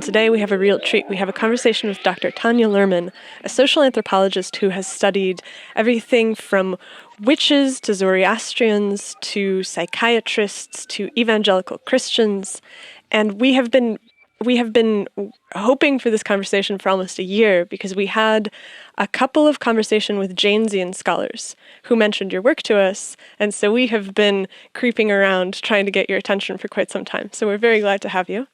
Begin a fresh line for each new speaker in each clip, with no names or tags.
Today we have a real treat. We have a conversation with Dr. Tanya Luhrmann, a social anthropologist who has studied everything from witches to Zoroastrians to psychiatrists to evangelical Christians. And we have been hoping for this conversation for almost a year because we had a couple of conversations with Janesian scholars who mentioned your work to us, and so we have been creeping around trying to get your attention for quite some time. So we're very glad to have you.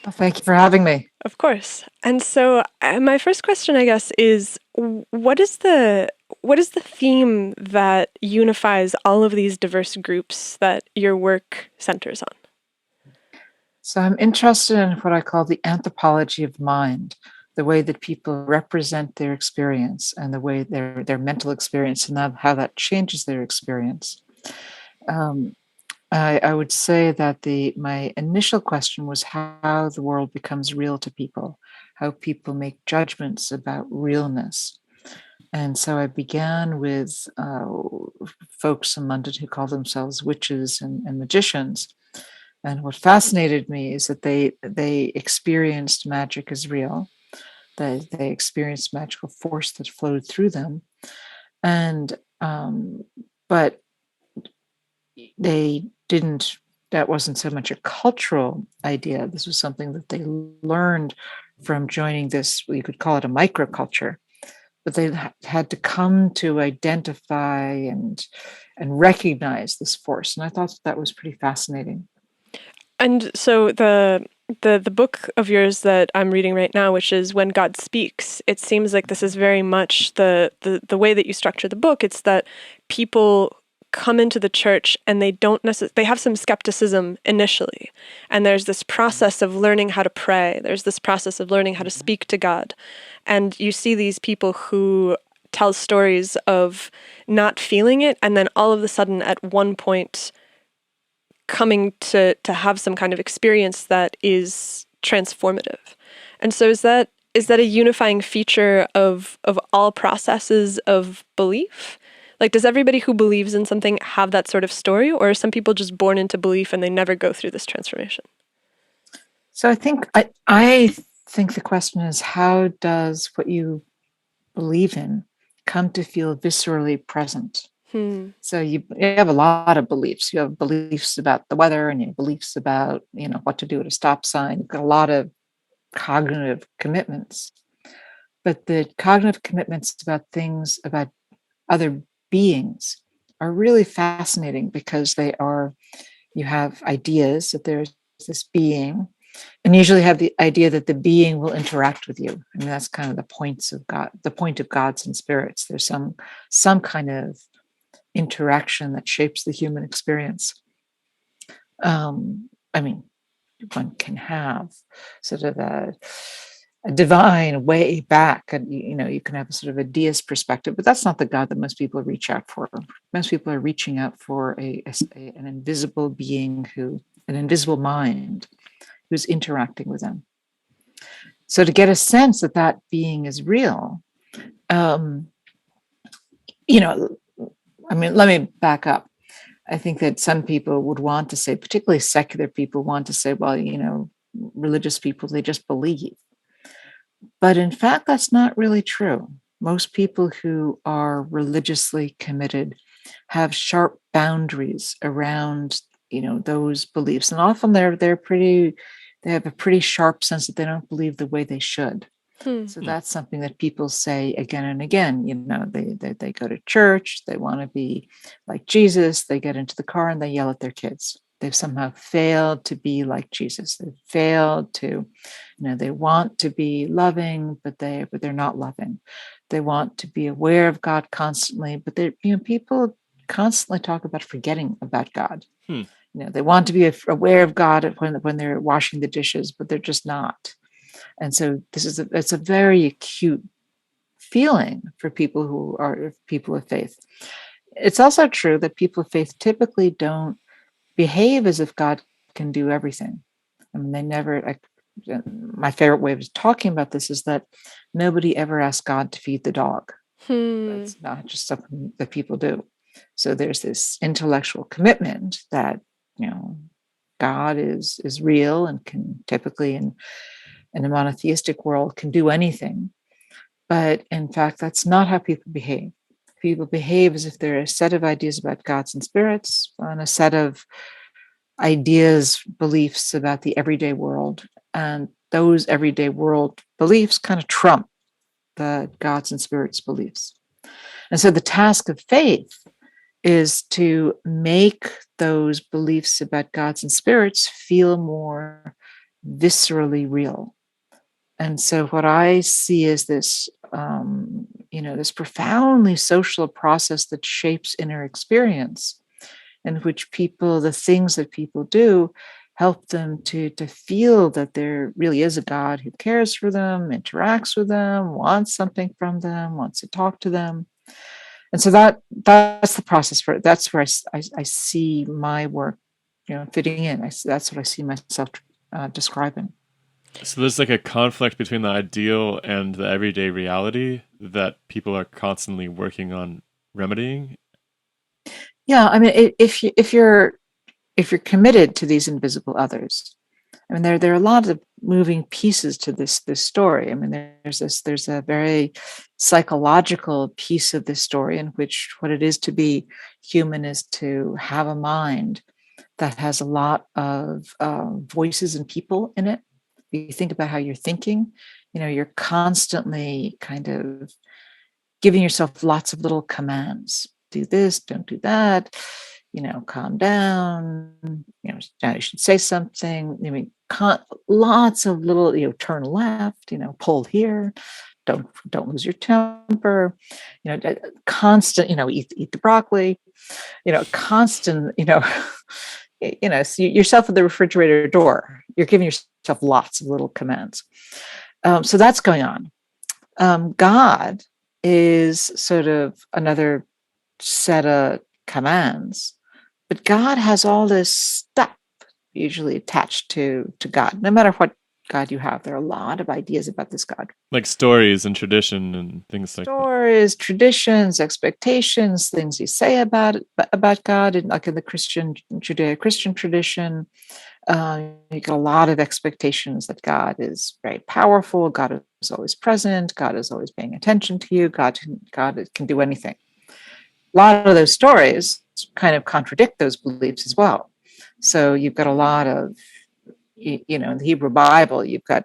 Well, thank you for having me.
Of course. And so my first question, I guess, is what is the theme that unifies all of these diverse groups that your work centers on?
So I'm interested in what I call the anthropology of mind, the way that people represent their experience and the way their mental experience and how that changes their experience. Um, I would say that my initial question was how the world becomes real to people, how people make judgments about realness. And so I began with folks in London who call themselves witches and magicians. And what fascinated me is that they experienced magic as real. They experienced magical force that flowed through them, and but they didn't. That wasn't so much a cultural idea. This was something that they learned from joining this. You could call it a microculture, but they had to come to identify and recognize this force. And I thought that was pretty fascinating.
And so the book of yours that I'm reading right now, which is When God Speaks, it seems like this is very much the way that you structure the book. It's that people come into the church and they have some skepticism initially. And there's this process of learning how to pray. There's this process of learning how to speak to God. And you see these people who tell stories of not feeling it, and then all of a sudden at one point coming to have some kind of experience that is transformative. And so is that a unifying feature of all processes of belief? Like, does everybody who believes in something have that sort of story, or are some people just born into belief and they never go through this transformation?
So I think the question is, how does what you believe in come to feel viscerally present?
Hmm.
So you have a lot of beliefs. You have beliefs about the weather, and you have beliefs about what to do at a stop sign. You've got a lot of cognitive commitments, but the cognitive commitments about things about other beings are really fascinating because you have ideas that there's this being, and usually have the idea that the being will interact with you. I mean, that's kind of the point of gods and spirits. There's some kind of interaction that shapes the human experience. I mean, one can have sort of a divine way back, and you can have a sort of a deist perspective, but that's not the God that most people reach out for. Most people are reaching out for an invisible being an invisible mind who's interacting with them. So to get a sense that that being is real, um, let me back up. I think that some people would want to say, particularly secular people, want to say, well, religious people, they just believe. But in fact, that's not really true. Most people who are religiously committed have sharp boundaries around, those beliefs, and often they have a pretty sharp sense that they don't believe the way they should.
Hmm.
So that's something that people say again and again. They go to church, they want to be like Jesus, they get into the car and they yell at their kids. They've somehow failed to be like Jesus. They've failed to, they want to be loving, but they're not loving. They want to be aware of God constantly, but people constantly talk about forgetting about God.
Hmm.
They want to be aware of God when they're washing the dishes, but they're just not. And so it's a very acute feeling for people who are people of faith. It's also true that people of faith typically don't behave as if God can do everything. I mean, they never. My favorite way of talking about this is that nobody ever asked God to feed the dog.
Hmm.
That's not just something that people do. So there's this intellectual commitment that God is real and can typically in a monotheistic world can do anything. But in fact, that's not how people behave. People behave as if they're a set of ideas about gods and spirits and a set of ideas, beliefs about the everyday world. And those everyday world beliefs kind of trump the gods and spirits beliefs. And so the task of faith is to make those beliefs about gods and spirits feel more viscerally real. And so what I see is this, this profoundly social process that shapes inner experience, in which people, the things that people do, help them to feel that there really is a God who cares for them, interacts with them, wants something from them, wants to talk to them. And so that's the process for it. That's where I see my work, fitting in. That's what I see myself describing.
So there's like a conflict between the ideal and the everyday reality that people are constantly working on remedying.
Yeah, I mean, if you're committed to these invisible others, I mean, there are a lot of moving pieces to this story. I mean, there's a very psychological piece of this story in which what it is to be human is to have a mind that has a lot of voices and people in it. You think about how you're thinking, you're constantly kind of giving yourself lots of little commands. Do this, don't do that, calm down, now you should say something. I mean, lots of little, turn left, pull here, don't lose your temper, constant, eat the broccoli, constant, so yourself at the refrigerator door, you're giving yourself lots of little commands. So that's going on. God is sort of another set of commands, but God has all this stuff usually attached to God. No matter what God you have, there are a lot of ideas about this God.
Like stories and tradition and things like that.
Stories, traditions, expectations, things you say about God, and like in the Judeo-Christian tradition, you get a lot of expectations that God is very powerful, God is always present, God is always paying attention to you, God can do anything. A lot of those stories kind of contradict those beliefs as well. So you've got a lot of, in the Hebrew Bible, you've got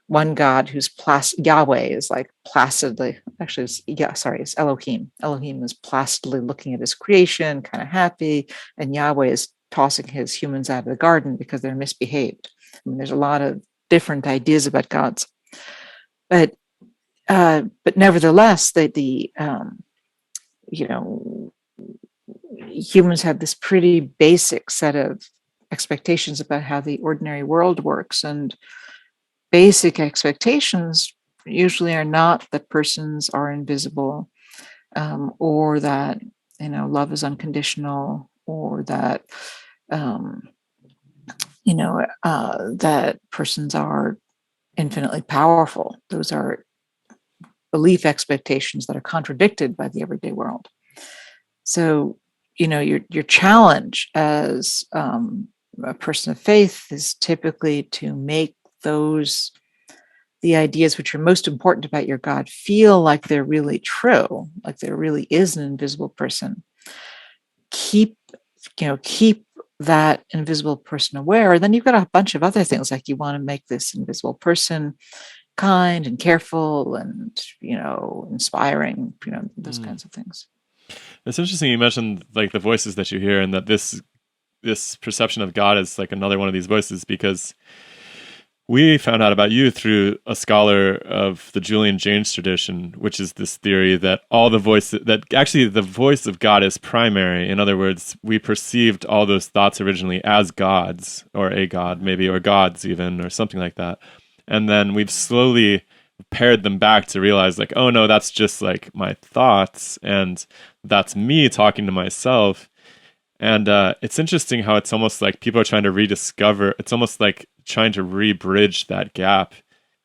one God who's Yahweh is like placidly, actually, it's Elohim. Elohim is placidly looking at his creation, kind of happy, and Yahweh is tossing his humans out of the garden because they're misbehaved. I mean, there's a lot of different ideas about gods, but nevertheless, humans have this pretty basic set of expectations about how the ordinary world works, and basic expectations usually are not that persons are invisible, or that love is unconditional, or that that persons are infinitely powerful. Those are belief expectations that are contradicted by the everyday world. So, your challenge as a person of faith is typically to make the ideas which are most important about your God feel like they're really true, like there really is an invisible person. Keep that invisible person aware. Then you've got a bunch of other things, like you want to make this invisible person kind and careful and inspiring, those kinds of things.
It's interesting you mentioned like the voices that you hear, and that this perception of God is like another one of these voices, because we found out about you through a scholar of the Julian Jaynes tradition, which is this theory that the voice of God is primary. In other words, we perceived all those thoughts originally as gods, or a god maybe, or gods even, or something like that. And then we've slowly pared them back to realize like, oh no, that's just like my thoughts, and that's me talking to myself. And it's interesting how it's almost like people are trying to rediscover, it's almost like trying to re-bridge that gap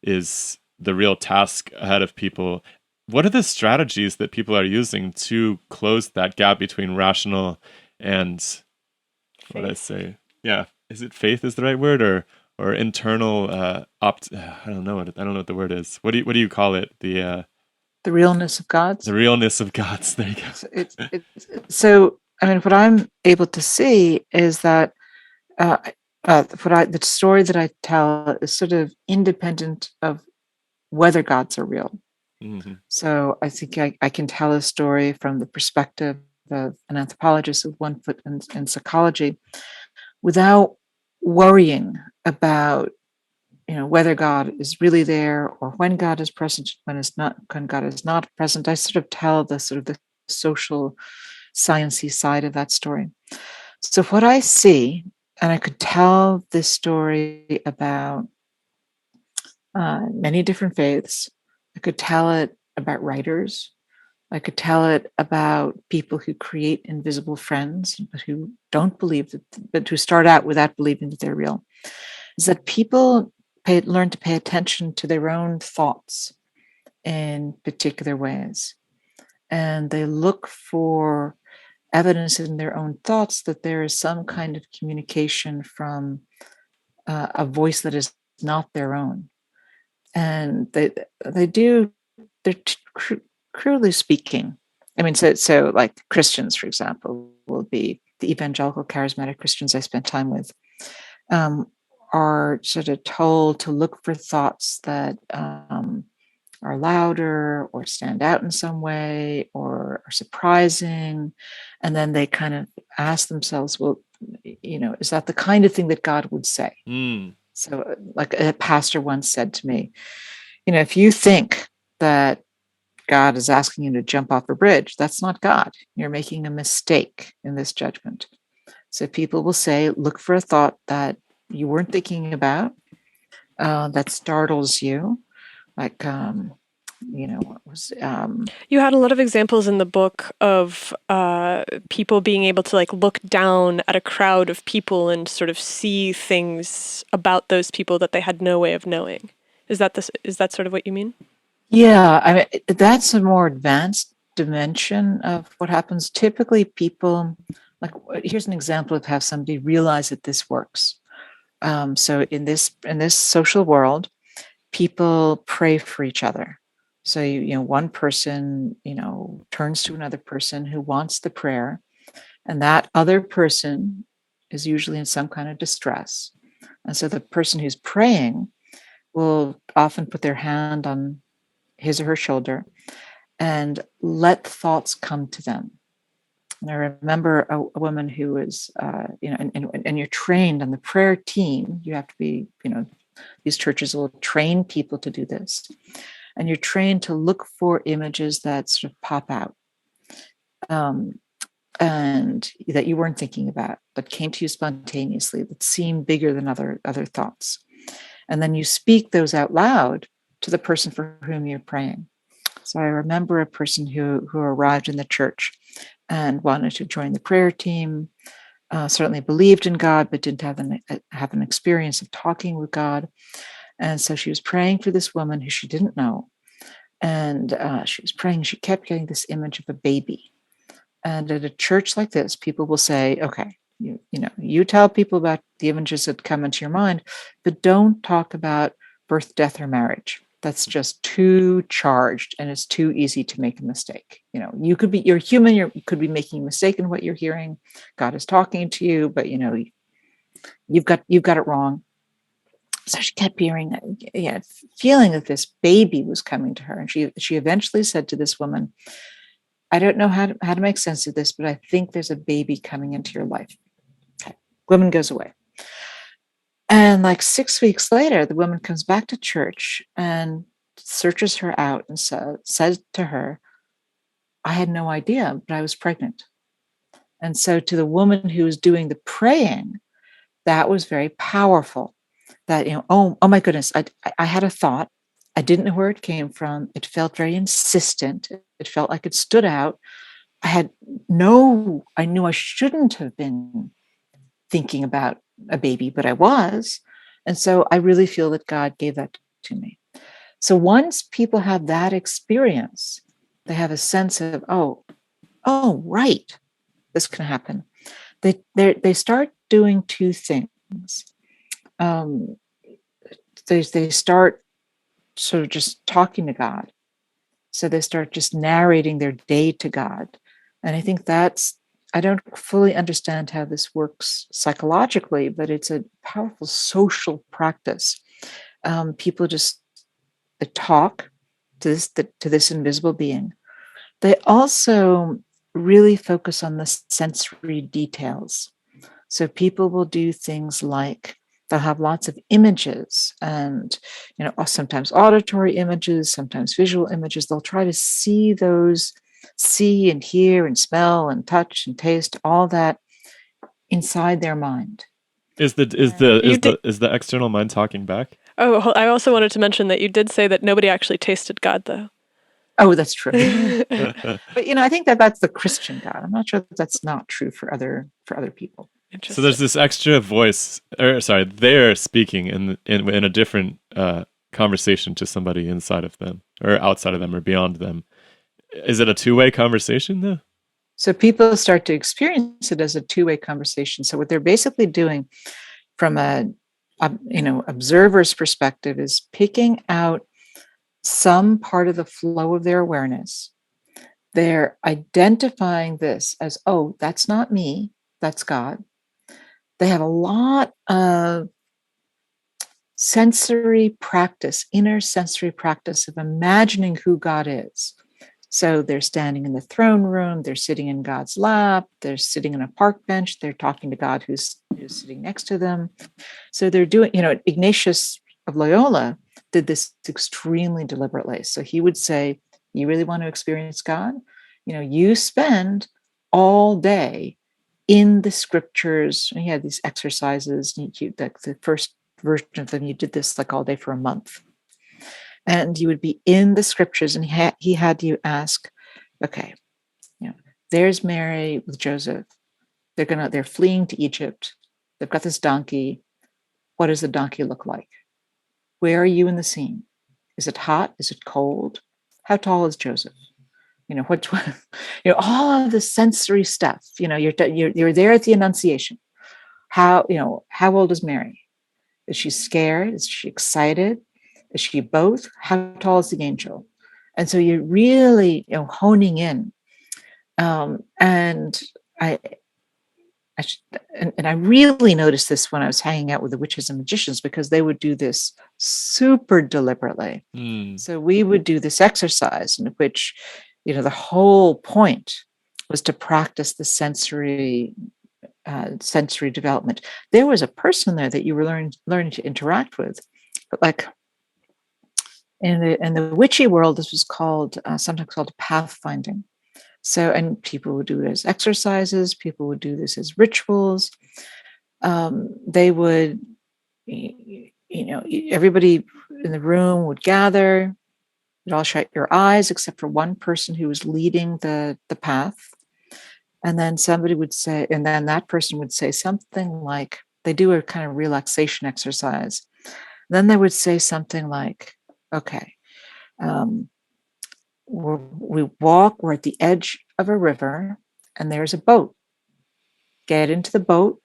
is the real task ahead of people. What are the strategies that people are using to close that gap between rational and, what did I say? Yeah, is it faith is the right word, or or internal I don't know what the word is. What do you call it? The
realness of God's.
realness of God's. There you go.
So I mean, what I'm able to see is that the story that I tell is sort of independent of whether gods are real.
Mm-hmm.
So I think I can tell a story from the perspective of an anthropologist with one foot in psychology without worrying about whether God is really there or when God is present, when God is not present. I sort of tell the social sciencey side of that story. So what I see, and I could tell this story about many different faiths. I could tell it about writers. I could tell it about people who create invisible friends, but who don't believe that, but who start out without believing that they're real. Is that people learn to pay attention to their own thoughts in particular ways, and they look for evidence in their own thoughts that there is some kind of communication from a voice that is not their own. And they're crudely speaking. I mean, so like Christians, for example, will be the evangelical charismatic Christians I spent time with, are sort of told to look for thoughts that are louder or stand out in some way or are surprising. And then they kind of ask themselves, well, is that the kind of thing that God would say? So like a pastor once said to me, if you think that God is asking you to jump off a bridge, that's not God. You're making a mistake in this judgment. So people will say, look for a thought that you weren't thinking about, that startles you. Like, what was
You had a lot of examples in the book of people being able to like look down at a crowd of people and sort of see things about those people that they had no way of knowing. Is that sort of what you mean?
Yeah, I mean, that's a more advanced dimension of what happens. Typically, people, like, here's an example of how somebody realized that this works. So in this social world, people pray for each other. So one person turns to another person who wants the prayer, and that other person is usually in some kind of distress. And so the person who's praying will often put their hand on his or her shoulder and let thoughts come to them. And I remember a woman who was, and you're trained on the prayer team. You have to be, these churches will train people to do this. And you're trained to look for images that sort of pop out and that you weren't thinking about, that came to you spontaneously, that seemed bigger than other thoughts. And then you speak those out loud to the person for whom you're praying. So I remember a person who arrived in the church and wanted to join the prayer team, certainly believed in God, but didn't have an experience of talking with God. And so she was praying for this woman who she didn't know. And she was praying, she kept getting this image of a baby. And at a church like this, people will say, okay, you tell people about the images that come into your mind, but don't talk about birth, death, or marriage. That's just too charged, and it's too easy to make a mistake. You're human. You could be making a mistake in what you're hearing. God is talking to you, but you've got it wrong. So she kept hearing, feeling that this baby was coming to her, and she eventually said to this woman, "I don't know how to make sense of this, but I think there's a baby coming into your life." Okay. Woman goes away. And like 6 weeks later, the woman comes back to church and searches her out and says to her, "I had no idea, but I was pregnant." And so to the woman who was doing the praying, that was very powerful. That, oh my goodness, I had a thought. I didn't know where it came from. It felt very insistent. It felt like it stood out. I knew I shouldn't have been thinking about a baby, but I was. And so I really feel that God gave that to me. So once people have that experience, they have a sense of, oh, right, this can happen. They start doing two things. they start sort of just talking to God. So they start just narrating their day to God. And I think I don't fully understand how this works psychologically, but it's a powerful social practice. People just they talk to this invisible being. They also really focus on the sensory details. So people will do things like they'll have lots of images and, sometimes auditory images, sometimes visual images. They'll try to see and hear and smell and touch and taste, all that inside their mind.
Is the external mind talking back?
Oh, I also wanted to mention that you did say that nobody actually tasted God, though.
Oh, that's true. But I think that's the Christian God. I'm not sure that's not true for other people.
So there's this extra voice, they're speaking in a different conversation to somebody inside of them or outside of them or beyond them. Is it a two-way conversation though?
So people start to experience it as a two-way conversation. So what they're basically doing from a observer's perspective is picking out some part of the flow of their awareness. They're identifying this as, oh, that's not me, that's God. They have a lot of sensory practice, inner sensory practice of imagining who God is. So they're standing in the throne room, they're sitting in God's lap, they're sitting on a park bench, they're talking to God who's sitting next to them. So they're doing, Ignatius of Loyola did this extremely deliberately. So he would say, you really want to experience God? You spend all day in the scriptures. And he had these exercises. The first version of them, you did this like all day for a month. And you would be in the scriptures, and he had you ask, okay, there's Mary with Joseph. They're fleeing to Egypt. They've got this donkey. What does the donkey look like? Where are you in the scene? Is it hot? Is it cold? How tall is Joseph? All of the sensory stuff. You're there at the Annunciation. How old is Mary? Is she scared? Is she excited? Is she both? How tall is the angel? And so you're really honing in. And I really noticed this when I was hanging out with the witches and magicians, because they would do this super deliberately. So we would do this exercise in which, the whole point was to practice the sensory development. There was a person there that you were learning to interact with, but like in the witchy world, this was called sometimes called pathfinding. So, and people would do it as exercises. People would do this as rituals. They would, everybody in the room would gather. You'd all shut your eyes except for one person who was leading the path. And then somebody would say, and then that person would say something like, they do a kind of relaxation exercise. Then they would say something like, okay, we're at the edge of a river and there's a boat. Get into the boat,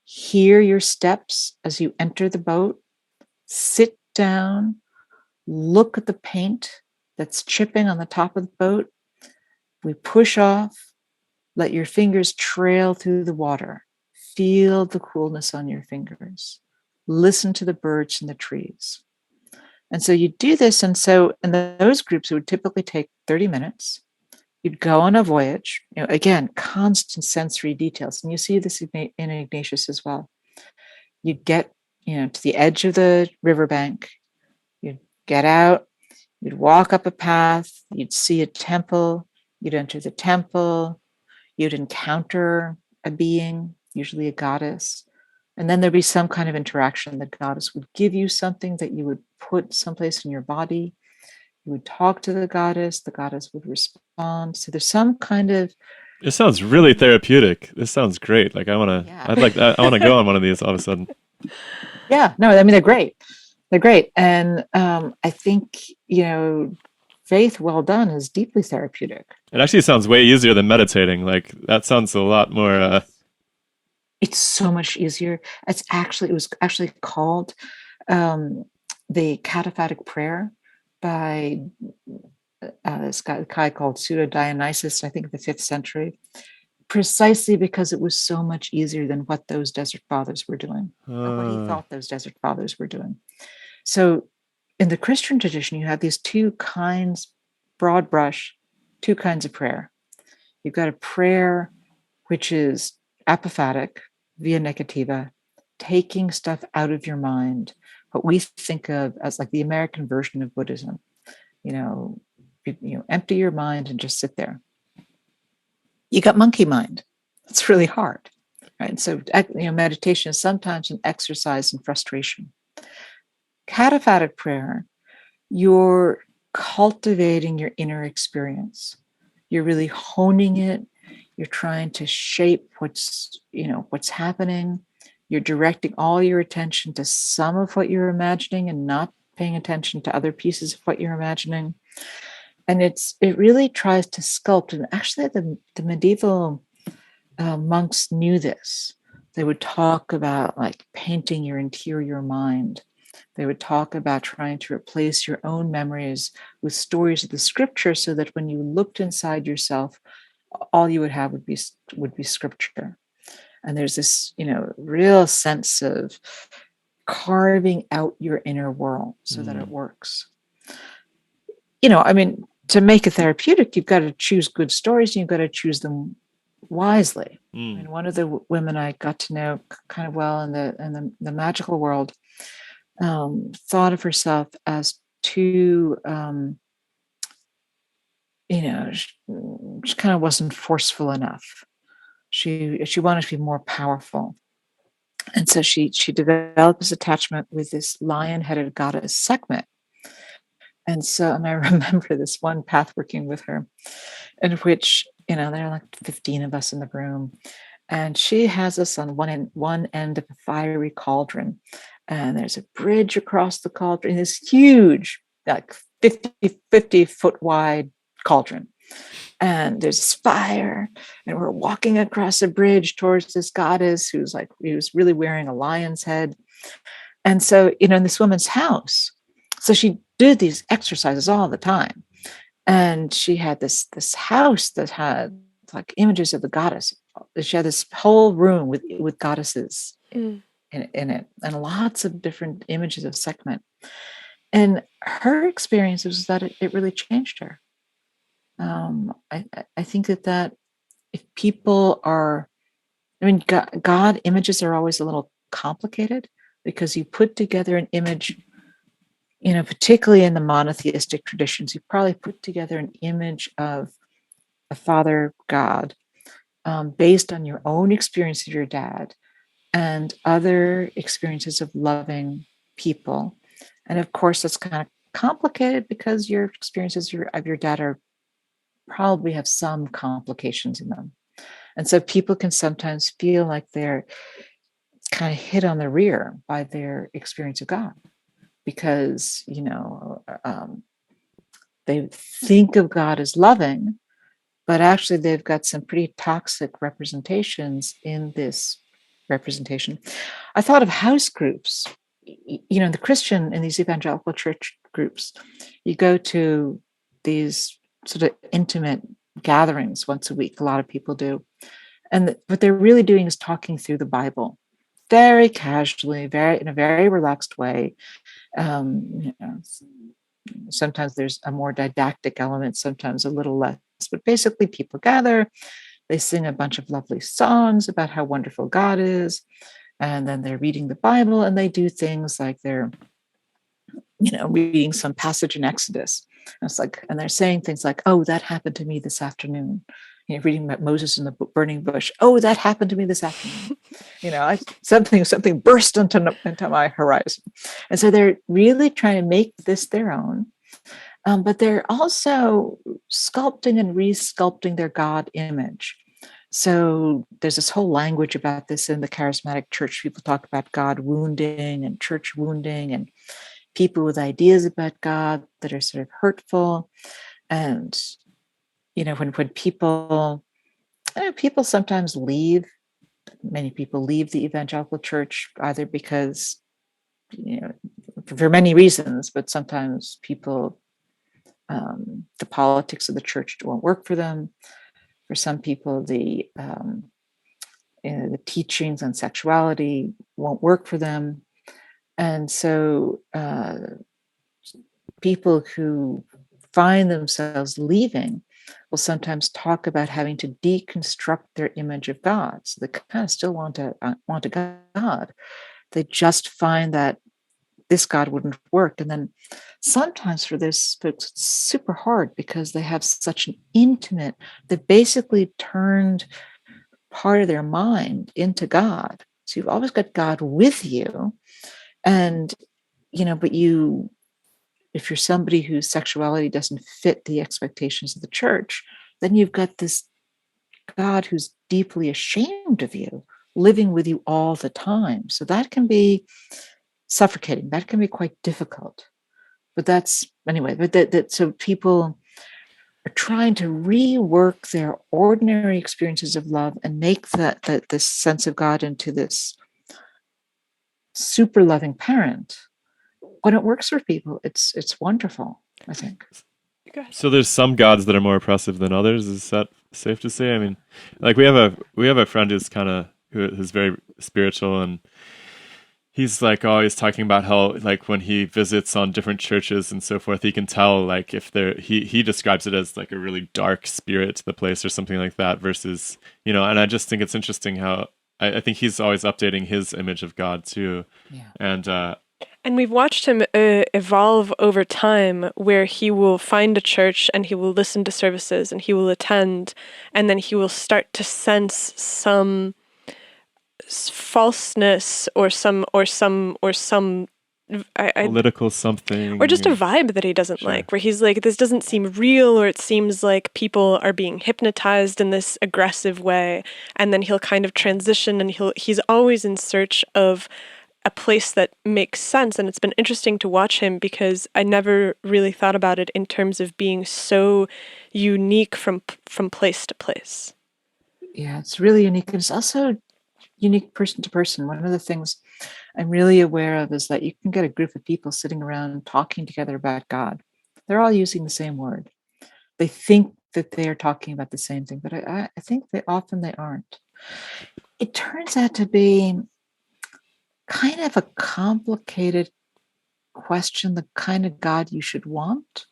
hear your steps as you enter the boat, sit down, look at the paint that's chipping on the top of the boat. We push off, let your fingers trail through the water. Feel the coolness on your fingers. Listen to the birds and the trees. And so you do this. And so in those groups, it would typically take 30 minutes. You'd go on a voyage, again, constant sensory details. And you see this in Ignatius as well. You'd get, to the edge of the riverbank. You'd get out. You'd walk up a path. You'd see a temple. You'd enter the temple. You'd encounter a being, usually a goddess. And then there'd be some kind of interaction. The goddess would give you something that you would put someplace in your body. You would talk to the goddess would respond. So there's some kind of...
It sounds really therapeutic. This sounds great. Like I want to go on one of these all of a sudden.
Yeah, no, I mean, they're great. They're great. And I think, faith well done is deeply therapeutic.
It actually sounds way easier than meditating. Like that sounds a lot more...
It's so much easier. It was actually called the Kataphatic prayer by this guy called Pseudo Dionysius, I think in the 5th century, precisely because it was so much easier than what those desert fathers were doing, or what he thought those desert fathers were doing. So in the Christian tradition, you have these two kinds, broad brush, two kinds of prayer. You've got a prayer which is apophatic, via negativa, taking stuff out of your mind, what we think of as like the American version of Buddhism. Empty your mind and just sit there. You got monkey mind. It's really hard, right? So, meditation is sometimes an exercise in frustration. Kataphatic prayer, you're cultivating your inner experience. You're really honing it. You're trying to shape what's happening. You're directing all your attention to some of what you're imagining and not paying attention to other pieces of what you're imagining. And it really tries to sculpt. And actually, the medieval monks knew this. They would talk about like painting your interior mind. They would talk about trying to replace your own memories with stories of the scripture, so that when you looked inside yourself, all you would have would be scripture. And there's this, real sense of carving out your inner world so that it works. To make a therapeutic, you've got to choose good stories, and you've got to choose them wisely. One of the women I got to know kind of well in the magical world thought of herself as too, she kind of wasn't forceful enough. She wanted to be more powerful. And so she developed this attachment with this lion-headed goddess Sekhmet. And I remember this one path working with her, in which, there are like 15 of us in the room. And she has us on one end of a fiery cauldron. And there's a bridge across the cauldron, this huge, like 50 foot wide cauldron. And there's this fire, and we're walking across a bridge towards this goddess who was really wearing a lion's head. And so, in this woman's house, so she did these exercises all the time. And she had this house that had like images of the goddess. She had this whole room with goddesses in it, and lots of different images of Sekhmet. And her experience was that it really changed her. I think that if people are, God images are always a little complicated, because you put together an image, particularly in the monotheistic traditions, you probably put together an image of a father God based on your own experience of your dad and other experiences of loving people. And of course, that's kind of complicated because your experiences of your dad probably have some complications in them. And so people can sometimes feel like they're kind of hit on the rear by their experience of God, because, they think of God as loving, but actually they've got some pretty toxic representations in this representation. I thought of house groups, in these evangelical church groups, you go to these sort of intimate gatherings once a week. A lot of people do. And what they're really doing is talking through the Bible very casually, in a very relaxed way. Sometimes there's a more didactic element, sometimes a little less. But basically, people gather, they sing a bunch of lovely songs about how wonderful God is, and then they're reading the Bible, and they do things like they're, reading some passage in Exodus. And they're saying things like, "Oh, that happened to me this afternoon." Reading about Moses in the burning bush. "Oh, that happened to me this afternoon." Something burst into my horizon. And so they're really trying to make this their own. But they're also sculpting and re-sculpting their God image. So there's this whole language about this in the charismatic church. People talk about God wounding and church wounding, and people with ideas about God that are sort of hurtful. And, when people sometimes leave, many people leave the evangelical church either because, for many reasons, but sometimes people, the politics of the church won't work for them. For some people, the teachings on sexuality won't work for them. And so people who find themselves leaving will sometimes talk about having to deconstruct their image of God. So they kind of still want a God. They just find that this God wouldn't work. And then sometimes for those folks, it's super hard because they have such an intimate, they basically turned part of their mind into God. So you've always got God with you. And, but if you're somebody whose sexuality doesn't fit the expectations of the church, then you've got this God who's deeply ashamed of you, living with you all the time. So that can be suffocating. That can be quite difficult. But that's anyway. But so people are trying to rework their ordinary experiences of love and make that this sense of God into this super loving parent. When it works for people, it's wonderful, I think.
So there's some gods that are more oppressive than others. Is that safe to say? I mean, like we have a friend who's very spiritual, and he's like always talking about how, like, when he visits on different churches and so forth, he can tell, like, if he describes it as like a really dark spirit to the place or something like that, versus, and I just think it's interesting how I think he's always updating his image of God too. Yeah.
And we've watched him evolve over time, where he will find a church and he will listen to services and he will attend, and then he will start to sense some falseness or some
political something,
or just a vibe that he doesn't like, where he's like, this doesn't seem real, or it seems like people are being hypnotized in this aggressive way, and then he'll kind of transition, and he's always in search of a place that makes sense. And it's been interesting to watch him, because I never really thought about it in terms of being so unique from place to place.
Yeah, it's really unique. And it's also unique person to person. One of the things I'm really aware of is that you can get a group of people sitting around talking together about God. They're all using the same word. They think that they are talking about the same thing, but I think they aren't. It turns out to be kind of a complicated question, the kind of God you should want.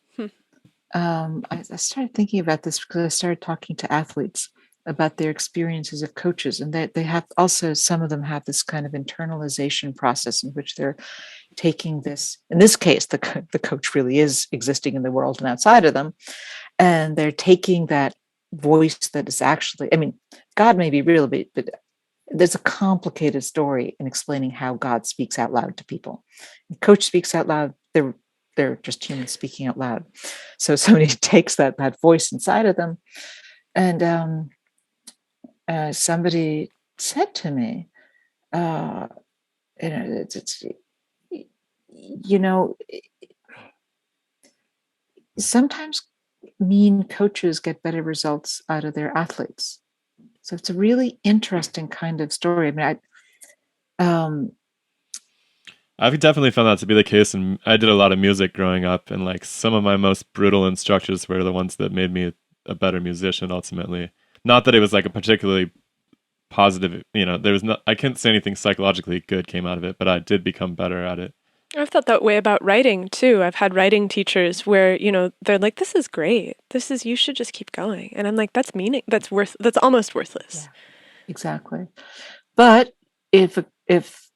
I started thinking about this because I started talking to athletes about their experiences of coaches, and they have also, some of them have this kind of internalization process in which they're taking this, in this case, the coach really is existing in the world and outside of them, and they're taking that voice that is actually, I mean, God may be real, but there's a complicated story in explaining how God speaks out loud to people. The coach speaks out loud, they're just humans speaking out loud. So somebody takes that voice inside of them. And somebody said to me, sometimes mean coaches get better results out of their athletes. So it's a really interesting kind of story. I mean,
I've definitely found that to be the case, and I did a lot of music growing up, and like some of my most brutal instructors were the ones that made me a better musician ultimately. Not that it was like a particularly positive, I can't say anything psychologically good came out of it, but I did become better at it.
I've thought that way about writing too. I've had writing teachers where, they're like, this is great. You should just keep going. And I'm like, that's almost worthless.
Yeah, exactly. But if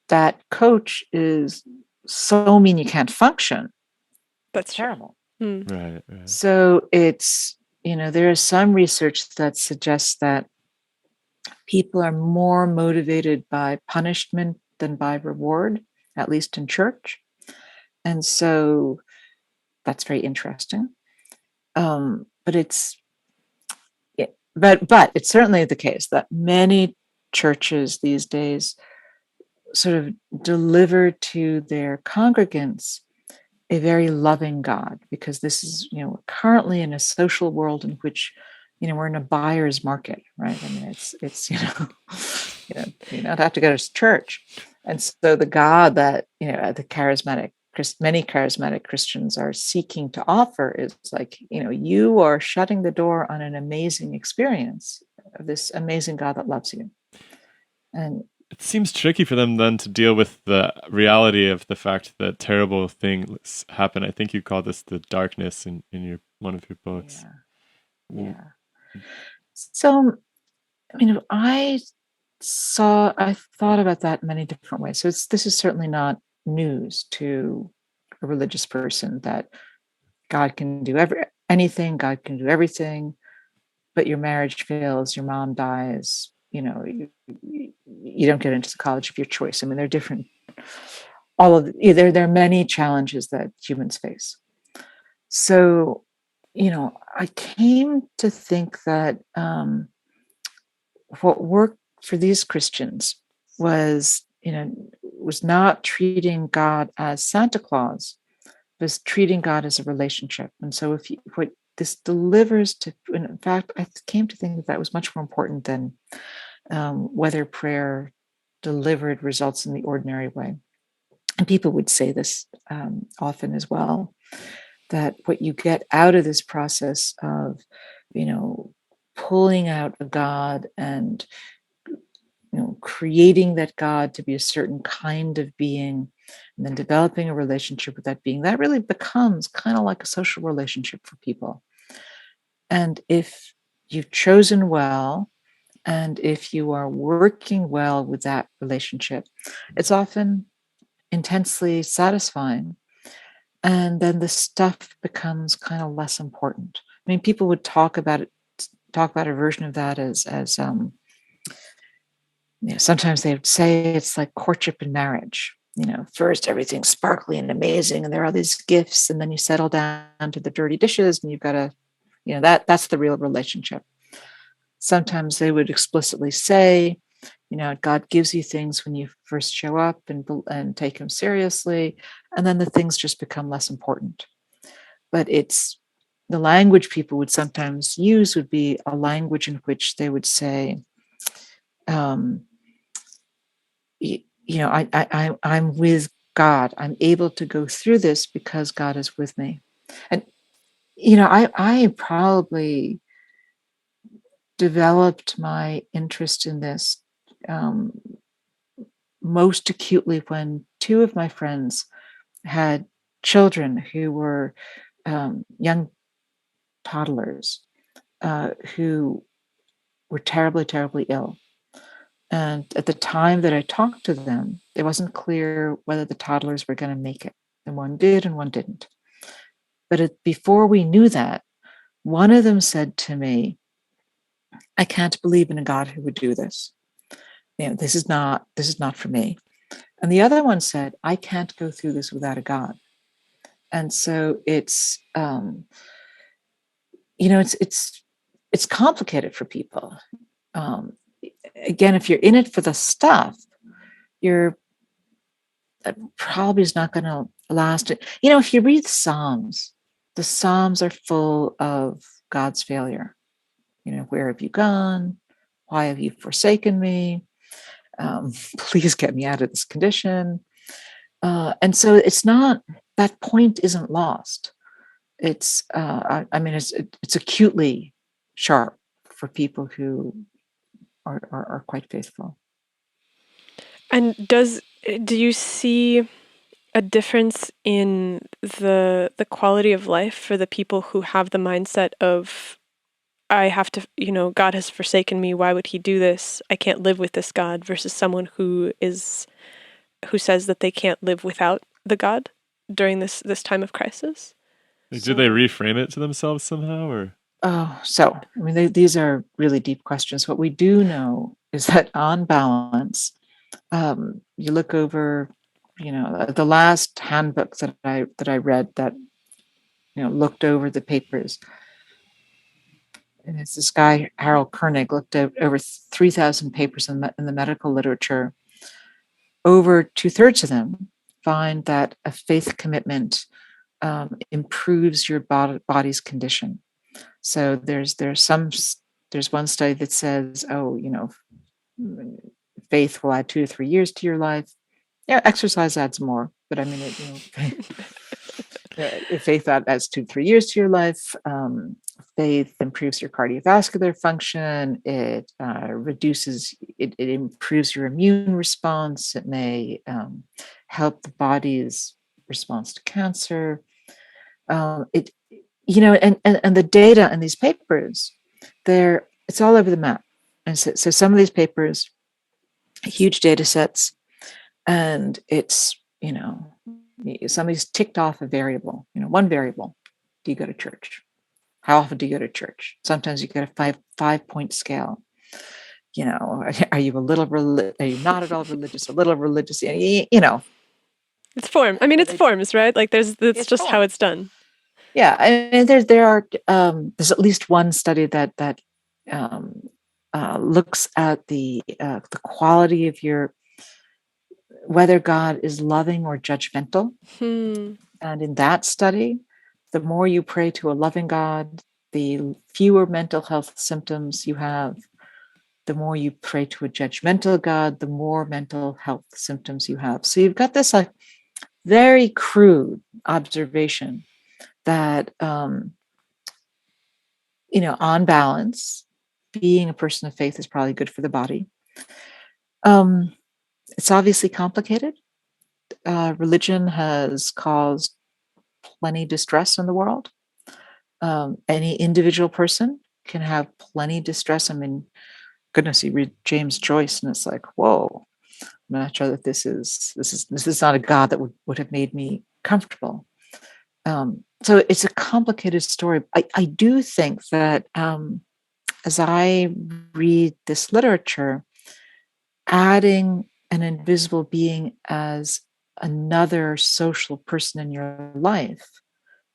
that coach is so mean you can't function, that's terrible.
Right.
So it's, there is some research that suggests that people are more motivated by punishment than by reward, at least in church. And so that's very interesting. But it's certainly the case that many churches these days sort of deliver to their congregants a very loving God, because this is, we're currently in a social world in which, we're in a buyer's market, right? I mean, it's you don't have to go to church. And so the God that, the charismatic many charismatic Christians are seeking to offer is like, you are shutting the door on an amazing experience of this amazing God that loves you. And
it seems tricky for them then to deal with the reality of the fact that terrible things happen. I think you call this the darkness in one of your books.
Yeah. So, I thought about that in many different ways. So this is certainly not news to a religious person that God can do anything, God can do everything, but your marriage fails, your mom dies, you don't get into the college of your choice. They're different. There are many challenges that humans face. So, I came to think that what worked for these Christians was not treating God as Santa Claus, was treating God as a relationship. And so what this delivers to, and in fact, I came to think that was much more important than whether prayer delivered results in the ordinary way. And people would say this often as well, that what you get out of this process of, pulling out a God and creating that God to be a certain kind of being, and then developing a relationship with that being, that really becomes kind of like a social relationship for people. And if you've chosen well, and if you are working well with that relationship, it's often intensely satisfying. And then the stuff becomes kind of less important. People would talk about a version of that as sometimes they would say it's like courtship and marriage. First everything's sparkly and amazing, and there are all these gifts, and then you settle down to the dirty dishes, and you've got to, that's the real relationship. Sometimes they would explicitly say, God gives you things when you first show up and take him seriously, and then the things just become less important. But it's the language people would sometimes use would be a language in which they would say, I'm with God. I'm able to go through this because God is with me. And I probably developed my interest in this most acutely when two of my friends had children who were young toddlers who were terribly, terribly ill. And at the time that I talked to them, it wasn't clear whether the toddlers were going to make it. And one did and one didn't. But before we knew that, one of them said to me, I can't believe in a God who would do this. This is not for me. And the other one said, I can't go through this without a God. And so it's complicated for people. Again, if you're in it for the stuff, you're probably is not going to last. If you read the Psalms are full of God's failure. Where have you gone? Why have you forsaken me? Please get me out of this condition. And so it's not, that point isn't lost. It's, it's acutely sharp for people who are quite faithful.
And do you see a difference in the quality of life for the people who have the mindset of, I have to, God has forsaken me, why would he do this? I can't live with this God, versus someone who says that they can't live without the God during this time of crisis?
Do they reframe it to themselves somehow, or?
These are really deep questions. What we do know is that on balance, you look over, the last handbook that I read that, looked over the papers. And it's this guy, Harold Koenig, looked at over 3,000 papers in the medical literature. Over 2/3 of them find that a faith commitment improves your body's condition. So there's one study that says, faith will add 2 to 3 years to your life. Yeah, exercise adds more, but I mean, faith adds 2-3 years to your life. Faith improves your cardiovascular function. It reduces, it improves your immune response. It may help the body's response to cancer. It, and the data in these papers, it's all over the map. And so some of these papers, huge data sets, and it's, somebody's ticked off a variable, one variable. Do you go to church? How often do you go to church? Sometimes you get a five-point scale. Are you are you not at all religious? A little religious?
It's form. I mean, it's forms, right? Like it's just
form.
how it's done.
Yeah, and there are there's at least one study that looks at the quality of whether God is loving or judgmental. And in that study, the more you pray to a loving God, the fewer mental health symptoms you have. The more you pray to a judgmental God, the more mental health symptoms you have. So you've got this very crude observation that, on balance, being a person of faith is probably good for the body. It's obviously complicated. Religion has caused plenty distress in the world. Any individual person can have plenty distress. I mean, goodness, you read James Joyce and it's like, whoa, I'm not sure that this is not a God that would have made me comfortable. So it's a complicated story. I do think that as I read this literature, adding an invisible being as another social person in your life,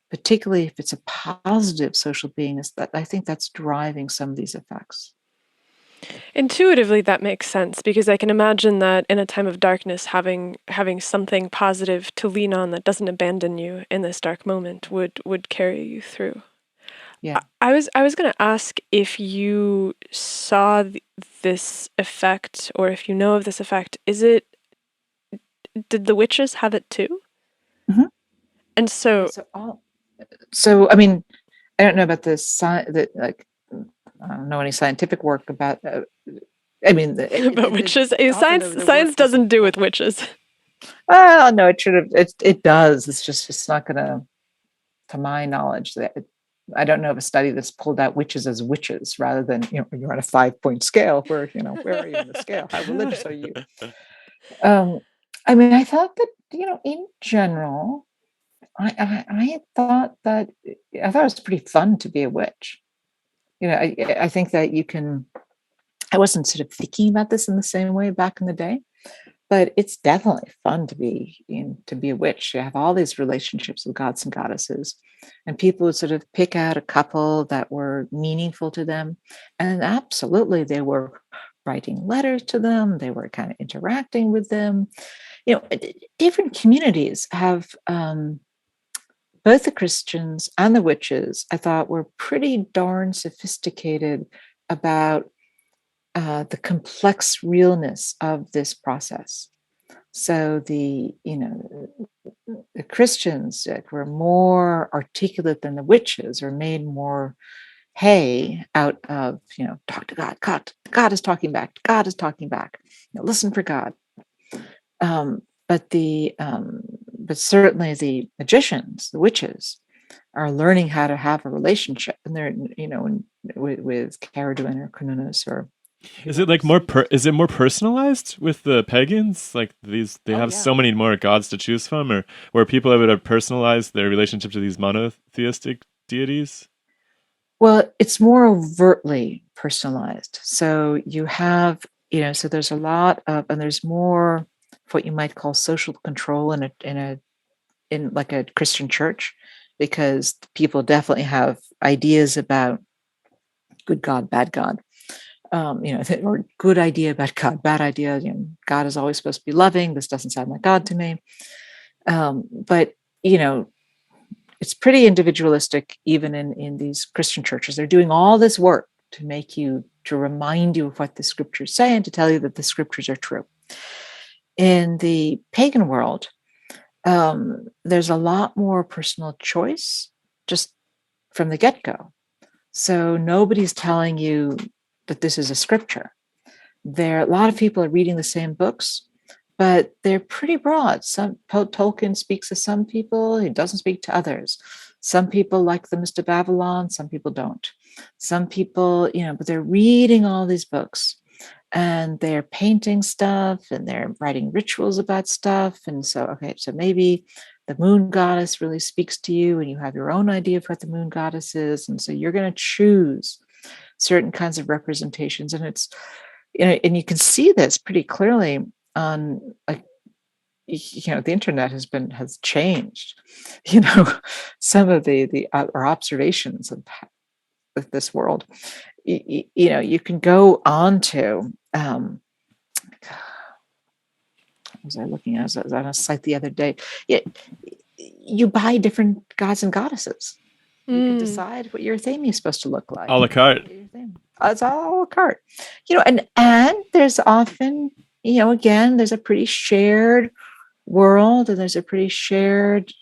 particularly if it's a positive social being, is that I think that's driving some of these effects.
Intuitively, that makes sense because I can imagine that in a time of darkness, having something positive to lean on that doesn't abandon you in this dark moment would carry you through.
Yeah.
I was going to ask if you saw this effect, or if you know of this effect. Did the witches have it too?
Mm-hmm.
And so,
so I mean, I don't know about this. I don't know any scientific work about.
about witches, science doesn't do with witches.
Well, no, it should have. It does. It's not going to my knowledge, that I don't know of a study that's pulled out witches as witches rather than you're on a 5-point scale where where are you on the scale? How religious are you? I mean, I thought that in general, I thought it was pretty fun to be a witch. I think that you can. I wasn't sort of thinking about this in the same way back in the day, but it's definitely fun to be a witch. You have all these relationships with gods and goddesses, and people would sort of pick out a couple that were meaningful to them, and absolutely they were writing letters to them. They were kind of interacting with them. Different communities have. Both the Christians and the witches, I thought, were pretty darn sophisticated about the complex realness of this process. So the Christians were more articulate than the witches, or made more hay out of talk to God. God is talking back. God is talking back. Listen for God. But certainly the magicians, the witches, are learning how to have a relationship, and they're with Caraduen or Canunas or.
Is it like is it more personalized with the pagans? Like they have so many more gods to choose from, or where people would have personalized their relationship to these monotheistic deities?
Well, it's more overtly personalized. So you have, so there's a lot of, and there's more what you might call social control in like a Christian church, because people definitely have ideas about good God, bad God. Or good idea about God, bad idea. God is always supposed to be loving. This doesn't sound like God to me. But it's pretty individualistic, even in these Christian churches. They're doing all this work to remind you of what the scriptures say and to tell you that the scriptures are true. In the pagan world, there's a lot more personal choice just from the get-go. So nobody's telling you that this is a scripture. A lot of people are reading the same books, but they're pretty broad. Tolkien speaks to some people, he doesn't speak to others. Some people like the Mist of Babylon, some people don't. Some people, but they're reading all these books and they're painting stuff and they're writing rituals about stuff. And so maybe the moon goddess really speaks to you and you have your own idea of what the moon goddess is. And so you're going to choose certain kinds of representations. And it's, and you can see this pretty clearly on, like, the internet has changed, some of our observations of this world. You can go on to, was I looking at? I was on a site the other day. You buy different gods and goddesses. You can decide what your theme is supposed to look like.
A la carte.
It's all a la carte. And there's often, again, there's a pretty shared world, and there's a pretty shared,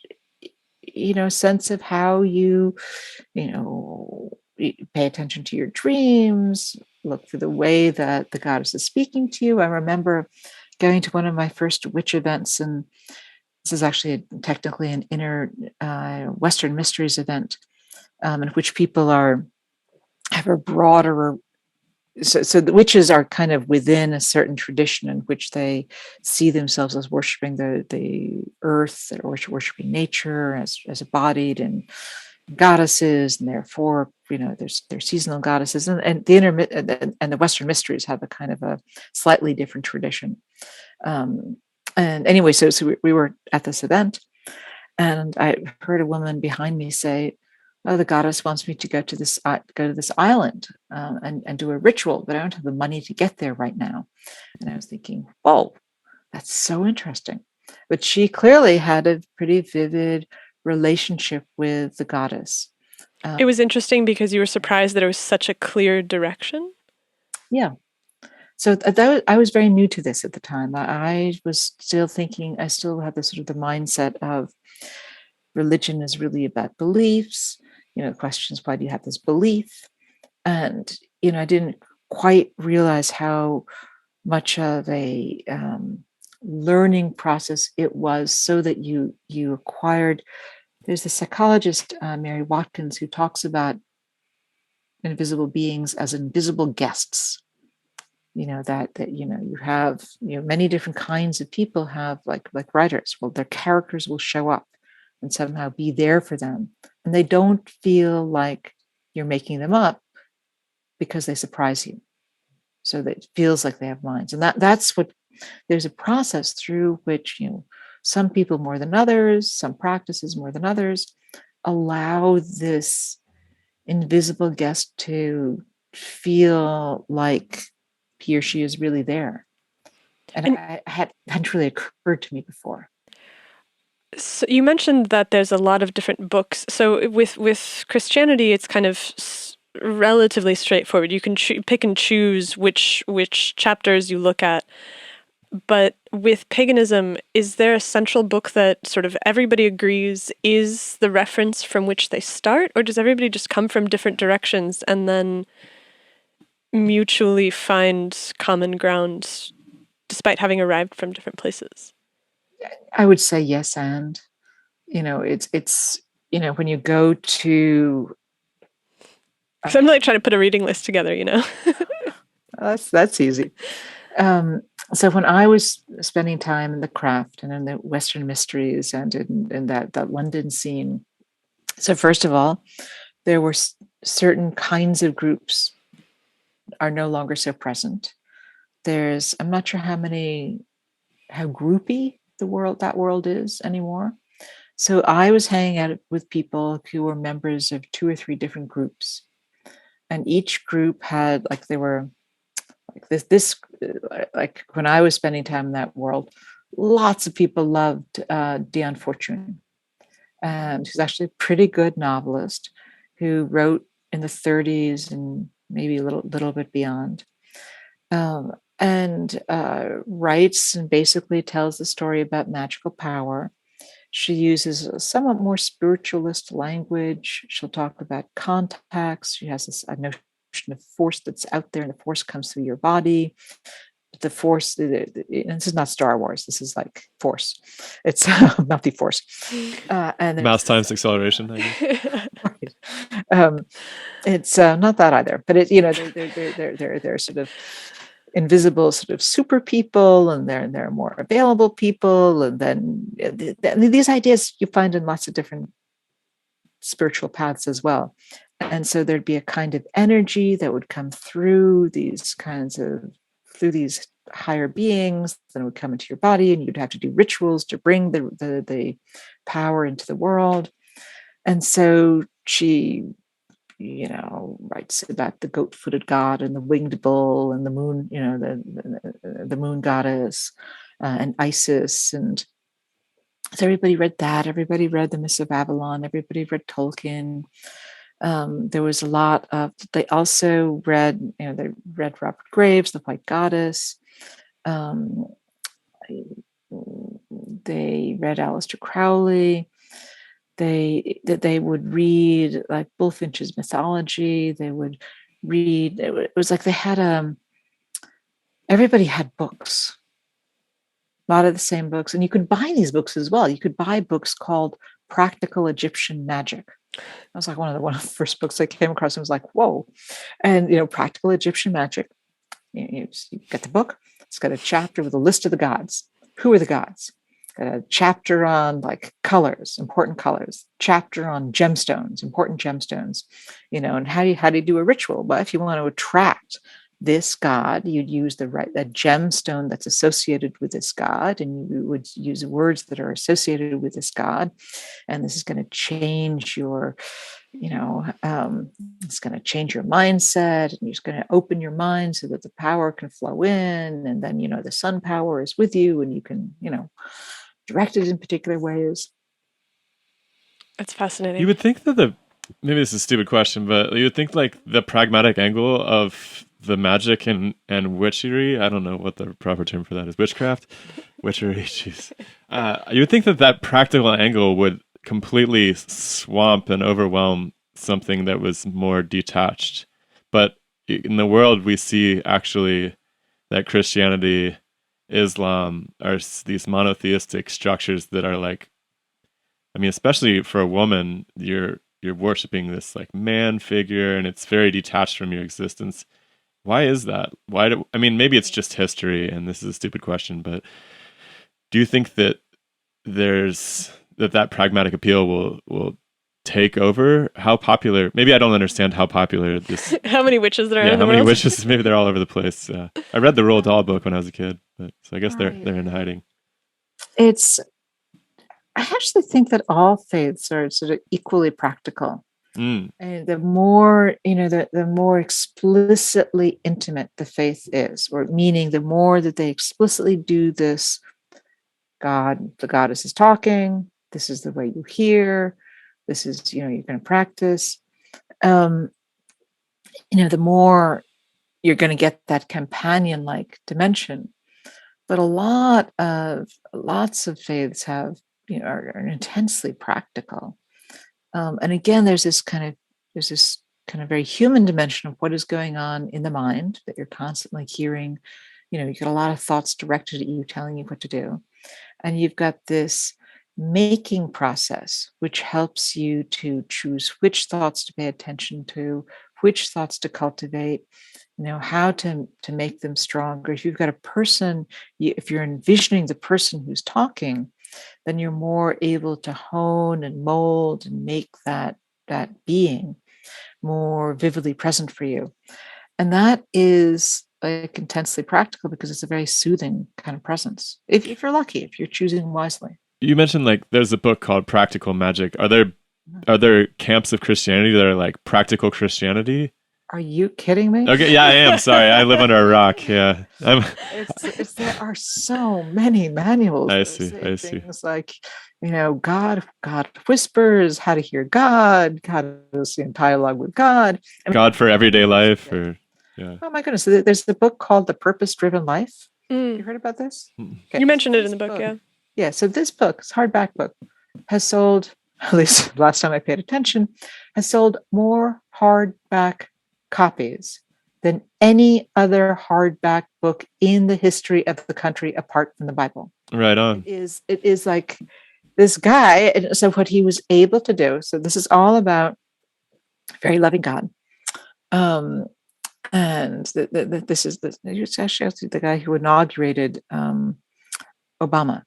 sense of how you pay attention to your dreams, look for the way that the goddess is speaking to you. I remember going to one of my first witch events, and this is actually technically an inner Western mysteries event, in which people have a broader. So the witches are kind of within a certain tradition in which they see themselves as worshiping the earth, or worshiping nature as embodied in goddesses, and therefore they're seasonal goddesses, and the Western mysteries have a kind of a slightly different tradition. And anyway, so we were at this event, and I heard a woman behind me say, "Oh, the goddess wants me to go to this island and do a ritual, but I don't have the money to get there right now." And I was thinking, "Whoa, that's so interesting." But she clearly had a pretty vivid relationship with the goddess.
It was interesting because you were surprised that it was such a clear direction.
Yeah. So I was very new to this at the time. I was still thinking, I still had this sort of the mindset of religion is really about beliefs. Questions, why do you have this belief? And, I didn't quite realize how much of a learning process it was, so that you acquired. There's a psychologist, Mary Watkins, who talks about invisible beings as invisible guests. That you have, many different kinds of people have, like writers. Well, their characters will show up and somehow be there for them, and they don't feel like you're making them up because they surprise you. So that it feels like they have minds, and that's what. There's a process through which some people more than others, some practices more than others, allow this invisible guest to feel like he or she is really there. And hadn't really occurred to me before.
So you mentioned that there's a lot of different books. So with Christianity, it's kind of relatively straightforward. You can pick and choose which chapters you look at. But with paganism, is there a central book that sort of everybody agrees is the reference from which they start? Or does everybody just come from different directions and then mutually find common ground despite having arrived from different places?
I would say yes, and it's when you go to.
So I'm like trying to put a reading list together,
That's easy. So when I was spending time in the craft and in the Western mysteries and in that London scene, so first of all, there were certain kinds of groups are no longer so present. I'm not sure how groupy that world is anymore. So I was hanging out with people who were members of 2 or 3 different groups, and each group had this when I was spending time in that world, lots of people loved Diane Fortune, and she's actually a pretty good novelist who wrote in the 30s and maybe a little bit beyond. and writes and basically tells the story about magical power. She uses a somewhat more spiritualist language. She'll talk about contacts. She has a notion of force that's out there, and the force comes through your body. The force, and this is not Star Wars. This is like force. It's not the force. And
Mass times acceleration, I guess.
right. It's not that either, but they're sort of invisible sort of super people, and they're more available people, and then these ideas you find in lots of different spiritual paths as well. And so there'd be a kind of energy that would come through these higher beings, then it would come into your body, and you'd have to do rituals to bring the power into the world. And so she writes about the goat-footed god and the winged bull and the moon, the moon goddess, and Isis. And so everybody read that. Everybody read the Mists of Avalon. Everybody read Tolkien. There was a lot of. They also read, they read Robert Graves, The White Goddess. They read Aleister Crowley. They would read like Bullfinch's mythology. They would read. It was like they had everybody had books, a lot of the same books, and you could buy these books as well. You could buy books called Practical Egyptian Magic. That was like one of the first books I came across, and was like, whoa. And Practical Egyptian Magic. You get the book. It's got a chapter with a list of the gods. Who are the gods? A chapter on like colors, important colors, chapter on gemstones, important gemstones, and how do you do a ritual? Well, if you want to attract this god, you'd use a gemstone that's associated with this god, and you would use words that are associated with this god, and this is going to change your it's going to change your mindset, and you're just going to open your mind so that the power can flow in, and then the sun power is with you, and you can direct it in particular ways.
That's fascinating.
You would think that maybe this is a stupid question, but you would think like the pragmatic angle of the magic and witchery, I don't know what the proper term for that is, witchcraft, witchery, jeez. You would think that practical angle would completely swamp and overwhelm something that was more detached. But in the world, we see actually that Christianity, Islam are these monotheistic structures that are like, I mean, especially for a woman, you're worshiping this like man figure, and it's very detached from your existence. Why is that? Maybe it's just history, and this is a stupid question, but do you think that that pragmatic appeal will take over? How popular? Maybe I don't understand how popular this.
How many witches there are in the
how many
world?
witches? Maybe they're all over the place. I read the Roald Dahl book when I was a kid, so I guess they're in hiding.
I actually think that all faiths are sort of equally practical. And the more, the more explicitly intimate the faith is, or meaning the more that they explicitly do this, the goddess is talking, this is the way you hear, this is, you're going to practice, the more you're going to get that companion-like dimension. But lots of faiths have, are intensely practical. And again, there's this kind of very human dimension of what is going on in the mind that you're constantly hearing. You get a lot of thoughts directed at you, telling you what to do. And you've got this making process, which helps you to choose which thoughts to pay attention to, which thoughts to cultivate, how to make them stronger. If you've got a person, if you're envisioning the person who's talking, then you're more able to hone and mold and make that being more vividly present for you. And that is like intensely practical because it's a very soothing kind of presence. If you're lucky, if you're choosing wisely.
You mentioned like there's a book called Practical Magic. Are there camps of Christianity that are like practical Christianity?
Are you kidding me?
Okay, yeah, I am. Sorry, I live under a rock. Yeah,
there are so many manuals.
I see.
Things like, God whispers, how to hear God, how to dialogue with God.
God for everyday life, or Yeah.
Oh my goodness. So there's a book called The Purpose-Driven Life. You heard about this? Okay.
You mentioned
So
it in
this
the book, yeah.
Yeah. So this book, this hardback book, has sold, at least last time I paid attention, has sold more hardback copies than any other hardback book in the history of the country apart from the Bible.
Right on.
It is like this guy. And so what he was able to do, so this is all about very loving God. And this is it's actually the guy who inaugurated Obama.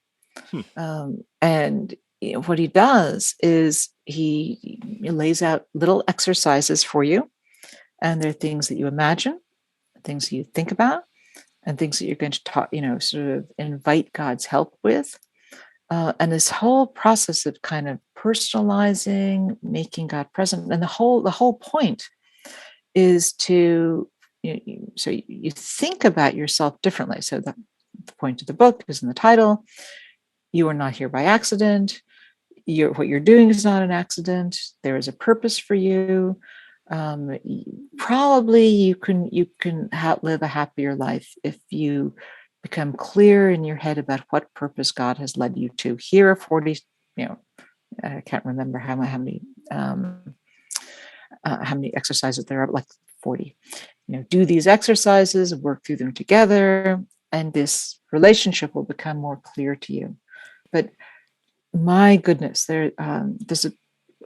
Hmm.
And what he does is he lays out little exercises for you, and they're things that you imagine, things that you think about, and things that you're going to talk, sort of invite God's help with. And this whole process of kind of personalizing, making God present, and the whole point is to so you think about yourself differently. So the point of the book is in the title. You are not here by accident. What you're doing is not an accident. There is a purpose for you. Probably you can live a happier life if you become clear in your head about what purpose God has led you to. Here are 40. I can't remember how many exercises there are. Like 40. Do these exercises, work through them together, and this relationship will become more clear to you. But my goodness, there's a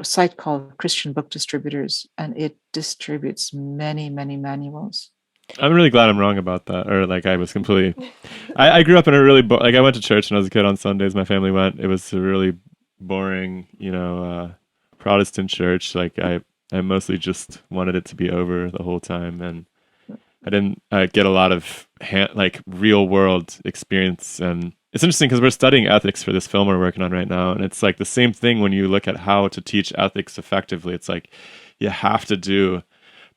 site called Christian Book Distributors, and it distributes many, many manuals.
I'm really glad I'm wrong about that. Or like I was completely. I grew up in a really like I went to church when I was a kid on Sundays. My family went. It was a really boring, Protestant church. Like I mostly just wanted it to be over the whole time, and I didn't get a lot of real world experience. And it's interesting because we're studying ethics for this film we're working on right now, and it's like the same thing when you look at how to teach ethics effectively. It's like you have to do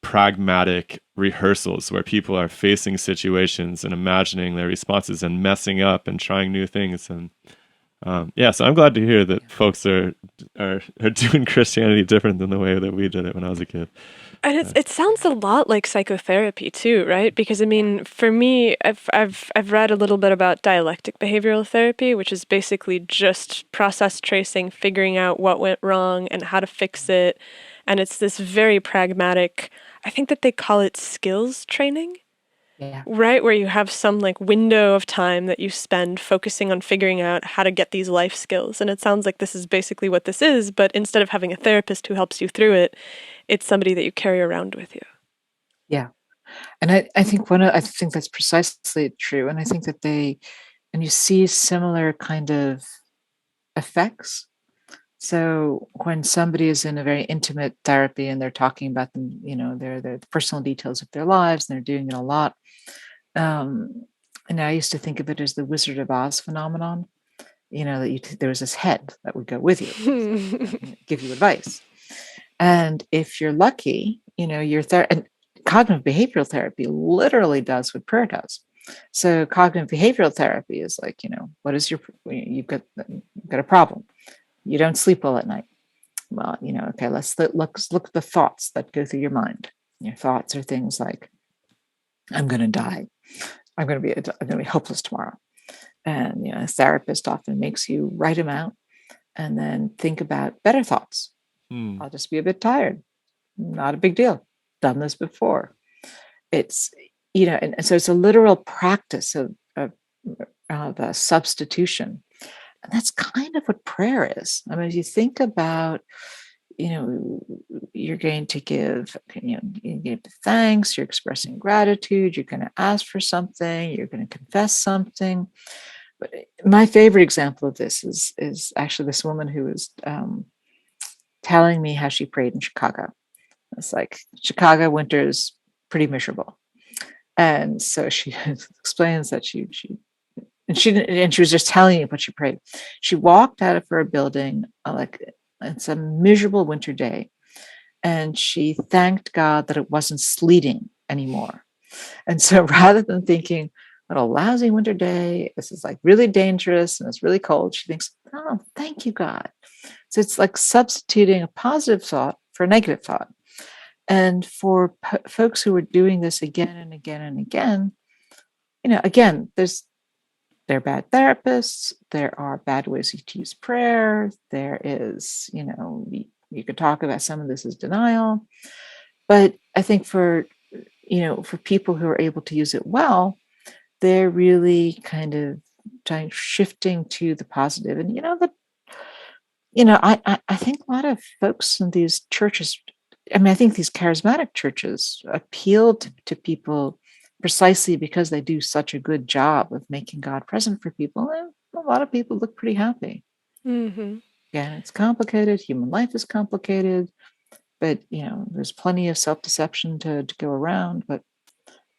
pragmatic rehearsals where people are facing situations and imagining their responses and messing up and trying new things. And so I'm glad to hear that folks are doing Christianity different than the way that we did it when I was a kid.
And it sounds a lot like psychotherapy too, right? Because I mean, for me, I've read a little bit about dialectic behavioral therapy, which is basically just process tracing, figuring out what went wrong and how to fix it. And it's this very pragmatic, I think that they call it skills training.
Yeah.
Right, where you have some like window of time that you spend focusing on figuring out how to get these life skills. And it sounds like this is basically what this is, but instead of having a therapist who helps you through it, it's somebody that you carry around with you.
Yeah. And I think I think that's precisely true. And I think that and you see similar kind of effects. So when somebody is in a very intimate therapy and they're talking about them, their personal details of their lives, and they're doing it a lot. And I used to think of it as the Wizard of Oz phenomenon. That there was this head that would go with you, give you advice. And if you're lucky, and cognitive behavioral therapy literally does what prayer does. So cognitive behavioral therapy is like, what is you've got a problem. You don't sleep well at night. Well, okay, let's look at the thoughts that go through your mind. Your thoughts are things like, I'm going to die. I'm going to be hopeless tomorrow. And a therapist often makes you write them out and then think about better thoughts. I'll just be a bit tired. Not a big deal. Done this before. It's and so it's a literal practice of a substitution. And that's kind of what prayer is. I mean, if you think about, you're going to give thanks, you're expressing gratitude, you're going to ask for something, you're going to confess something. But my favorite example of this is actually this woman who was telling me how she prayed in Chicago. It's like Chicago winter is pretty miserable. And so she explains that she was just telling me what she prayed. She walked out of her building it's a miserable winter day, and she thanked God that it wasn't sleeting anymore. And so rather than thinking, what a lousy winter day, this is like really dangerous and it's really cold, she thinks, oh, thank you, God. So it's like substituting a positive thought for a negative thought. And for folks who are doing this again and again and again, again, there are bad therapists, there are bad ways to use prayer, there is, you could talk about some of this as denial. But I think for people who are able to use it well, they're really kind of shifting to the positive. And I think a lot of folks in these churches, I think these charismatic churches appeal to people precisely because they do such a good job of making God present for people. And a lot of people look pretty happy.
Mm-hmm.
Yeah, it's complicated. Human life is complicated, but there's plenty of self-deception to go around. But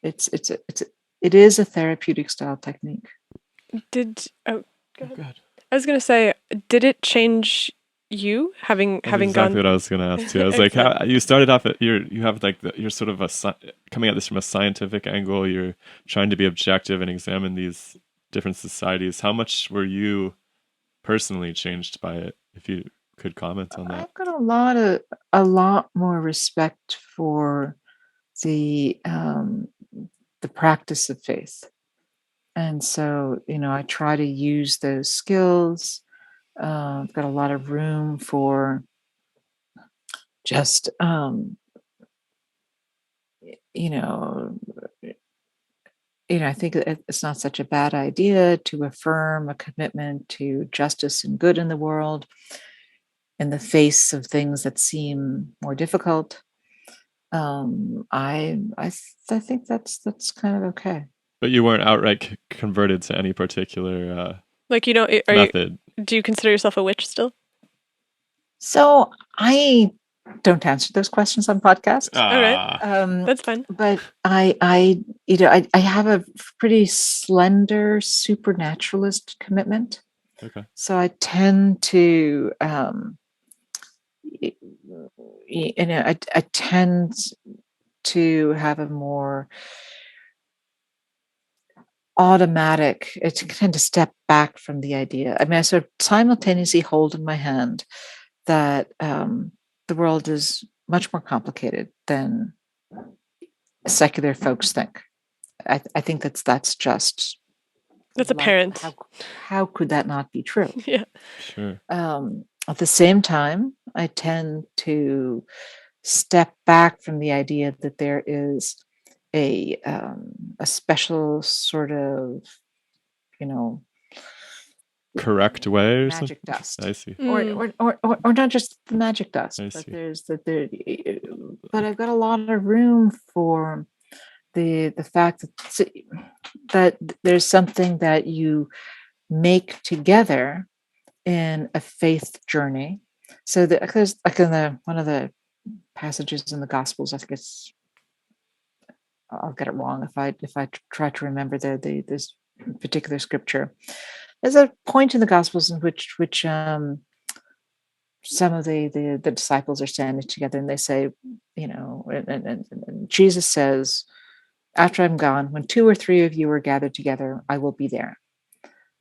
it is a therapeutic style technique.
Go ahead.
Go ahead.
I was going to say, did it change you having
That's exactly
gone?
what I was going to ask too. I was like, how you started off at you have like you're sort of coming at this from a scientific angle. You're trying to be objective and examine these different societies. How much were you personally changed by it? If you could comment on that.
I've got a lot more respect for the practice of faith. And so, I try to use those skills. I've got a lot of room for just, I think it's not such a bad idea to affirm a commitment to justice and good in the world in the face of things that seem more difficult. I think that's kind of okay.
But you weren't outright converted to any particular
method. Do you consider yourself a witch still?
So I don't answer those questions on podcasts.
All right, that's fine.
But I have a pretty slender supernaturalist commitment.
Okay.
So I tend to, I tend to have a more automatic, it's kind of step back from the idea. I sort of simultaneously hold in my hand that the world is much more complicated than secular folks think. I think that's just
apparent.
How could that not be true?
Yeah,
sure.
At the same time, I tend to step back from the idea that there is a special sort of,
correct way or
magic
something?
dust.
I see.
Or not just the magic dust, but I've got a lot of room for the fact that there's something that you make together in a faith journey. So because like in one of the passages in the Gospels, I think I'll get it wrong if I try to remember this particular scripture. There's a point in the Gospels in which some of the disciples are standing together and they say, and Jesus says, after I'm gone, when 2 or 3 of you are gathered together, I will be there.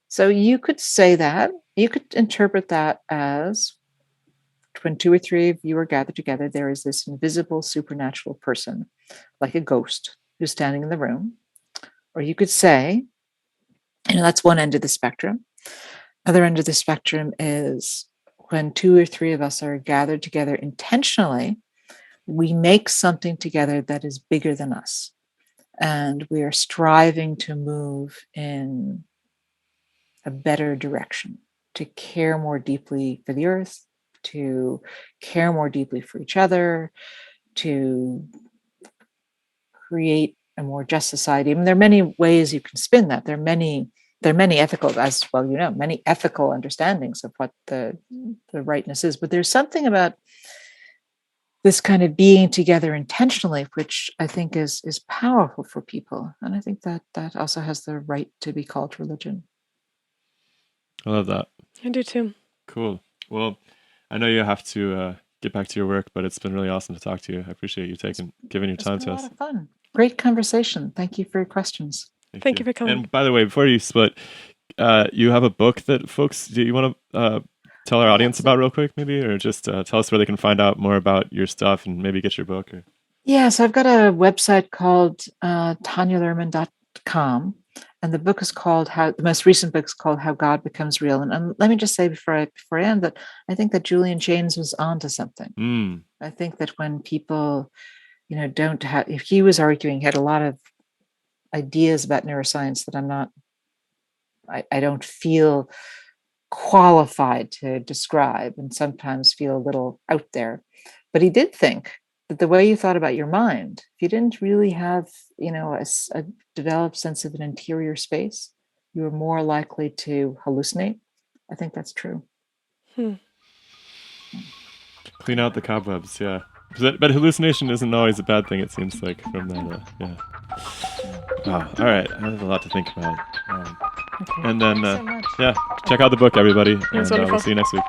So you could say that, you could interpret that as when 2 or 3 of you are gathered together, there is this invisible supernatural person, like a ghost, who's standing in the room. Or you could say, that's one end of the spectrum. Other end of the spectrum is when 2 or 3 of us are gathered together intentionally, we make something together that is bigger than us. And we are striving to move in a better direction, to care more deeply for the earth, to care more deeply for each other, to create a more just society. There are many ways you can spin that. There are many ethical, as well, many ethical understandings of what the rightness is. But there's something about this kind of being together intentionally, which I think is powerful for people. And I think that also has the right to be called religion.
I love that.
I do too.
Cool. Well, I know you have to get back to your work, but it's been really awesome to talk to you. I appreciate you giving your time to us.
It's been a lot of fun. Great conversation. Thank you for your questions.
Thank you for coming.
And by the way, before you split, you have a book that folks, do you want to tell our audience about real quick, maybe? Or just tell us where they can find out more about your stuff and maybe get your book? Or...
Yes, I've got a website called TanyaLuhrmann.com, and the book is called the most recent book is called How God Becomes Real. And let me just say before I end that I think that Julian Jaynes was onto something.
Mm.
I think that when people, don't have, if he was arguing, he had a lot of ideas about neuroscience that I don't feel qualified to describe, and sometimes feel a little out there. But he did think that the way you thought about your mind, if you didn't really have, a developed sense of an interior space, you were more likely to hallucinate. I think that's true.
Clean out the cobwebs, yeah. But hallucination isn't always a bad thing, it seems like, from that, yeah. Wow, all right, I have a lot to think about.
Okay.
And then,
Thanks so much.
yeah, check out the book, everybody, and
was wonderful.
we'll see you next week.